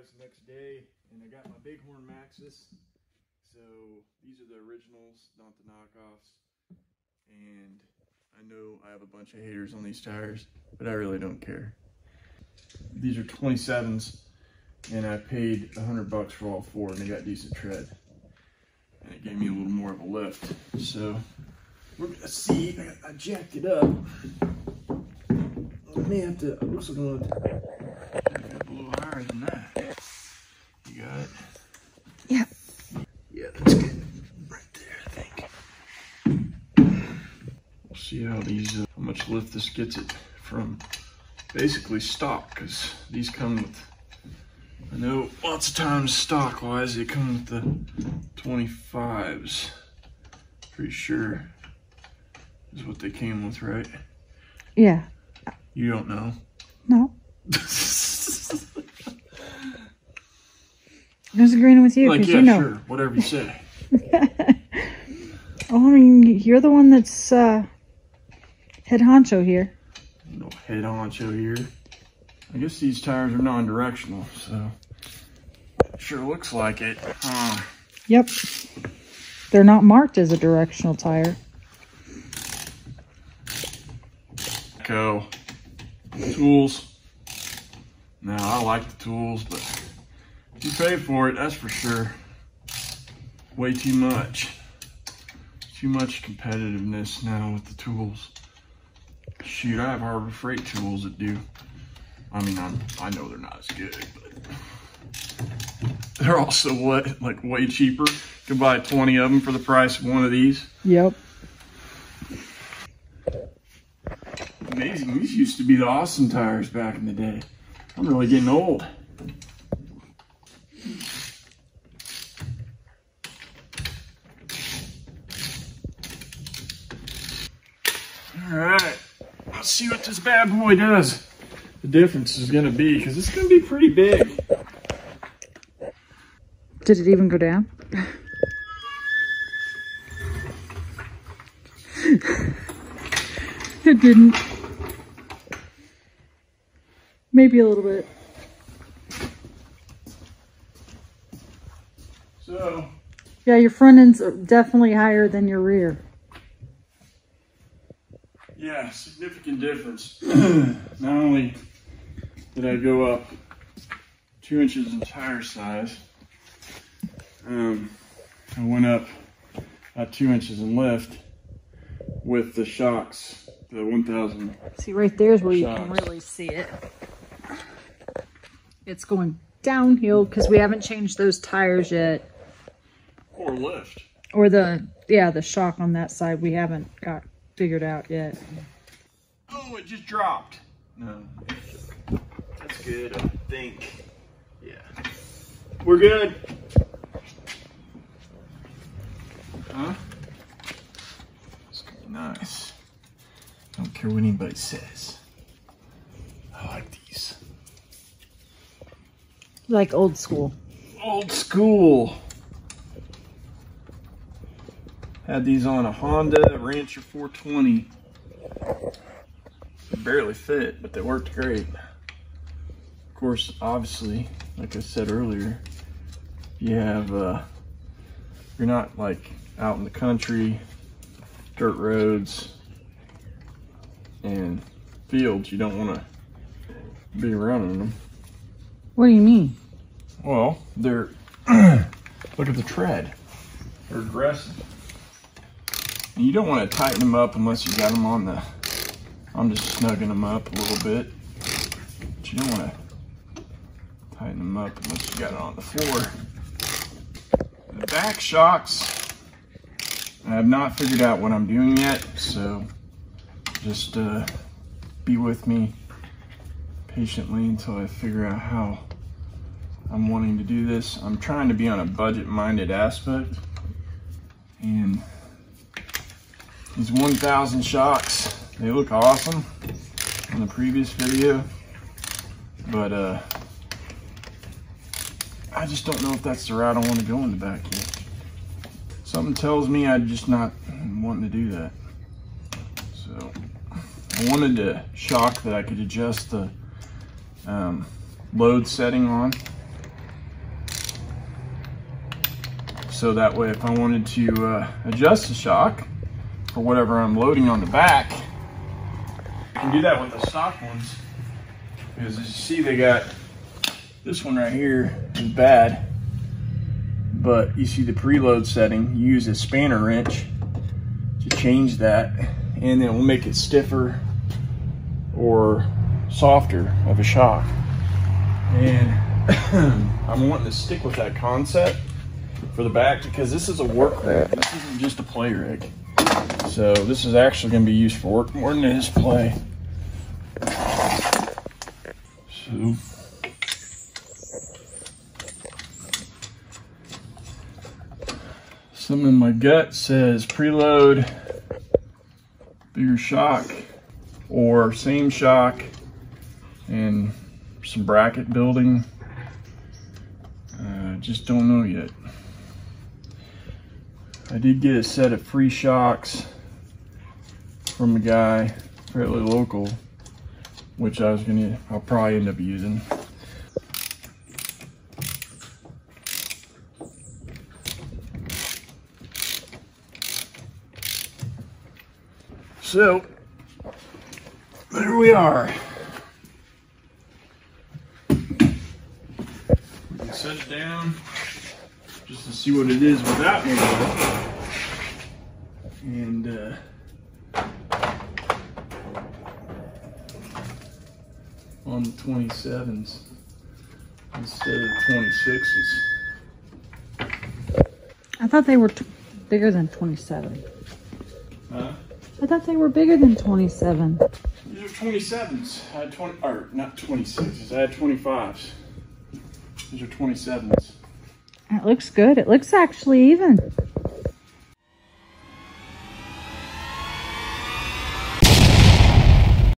guys, next day, and I got my Bighorn Maxxis. So these are the originals, not the knockoffs. And I know I have a bunch of haters on these tires, but I really don't care. These are 27s, and I paid $100 for all four, and they got decent tread. And it gave me a little more of a lift. So we're gonna see. I jacked it up. I may have to. I'm also gonna jack it up a little higher than that. You got it? Yeah. Yeah, that's good. Right there, I think. We'll see how these, how much lift this gets it from basically stock, because these come with, I know lots of times stock wise, they come with the 25s. Pretty sure is what they came with, right? Yeah. You don't know? No. I was agreeing with you, because yeah, you know. Sure, whatever you say. Oh, I mean, you're the one that's head honcho here. No head honcho here. I guess these tires are non-directional, so it sure looks like it. Yep. They're not marked as a directional tire. Go. Tools. Now, I like the tools, but you pay for it, that's for sure. Way too much. Too much competitiveness now with the tools. Shoot, I have Harbor Freight tools that do. I mean, I know they're not as good, but they're also what? Like way cheaper. You can buy 20 of them for the price of one of these. Yep. Amazing. These used to be the awesome tires back in the day. I'm really getting old. All right, let's see what this bad boy does. The difference is gonna be, because it's gonna be pretty big. Did it even go down? It didn't. Maybe a little bit. So. Yeah, your front ends are definitely higher than your rear. Yeah, significant difference. Not only did I go up 2 inches in tire size, I went up about 2 inches in lift with the shocks, the 1000. See, right there is where you shocks. can really see it. It's going downhill because we haven't changed those tires yet. Or lift. Or the shock on that side we haven't got figured out yet. Oh, it just dropped. No, that's good, I think. Yeah, we're good. Huh? It's gonna be nice. Don't care what anybody says. I like these. Like old school. Old school. Had these on a Honda Rancher 420. They barely fit, but they worked great. Of course, obviously, like I said earlier, you have, you're not like out in the country, dirt roads, and fields. You don't want to be running them. What do you mean? Well, they're, look at the tread. They're aggressive. And you don't want to tighten them up unless you got them on the, I'm just snugging them up a little bit. But you don't want to tighten them up unless you got it on the floor. The back shocks, I have not figured out what I'm doing yet, so just be with me patiently until I figure out how I'm wanting to do this. I'm trying to be on a budget-minded aspect, and these 1000 shocks, they look awesome in the previous video, but I just don't know if that's the route I want to go in the back yet. Something tells me I'm just not wanting to do that. So I wanted a shock that I could adjust the load setting on, so that way if I wanted to adjust the shock for whatever I'm loading on the back, I can do that with the stock ones. Because as you see, they got this one right here is bad, but you see the preload setting, you use a spanner wrench to change that, and then it will make it stiffer or softer of a shock. And I'm wanting to stick with that concept for the back because this is a work rig. This isn't just a play rig. So this is actually going to be used for work more than it is play. So something in my gut says preload, bigger shock, or same shock and some bracket building. Just don't know yet. I did get a set of free shocks from a guy fairly local, which I'll probably end up using. So there we are. Set it down just to see what it is without any of it. And on the 27s instead of 26s. I thought they were bigger than 27. Huh? I thought they were bigger than 27. These are 27s. I had 20, or not 26s. I had 25s. These are 27s. It looks good. It looks actually even.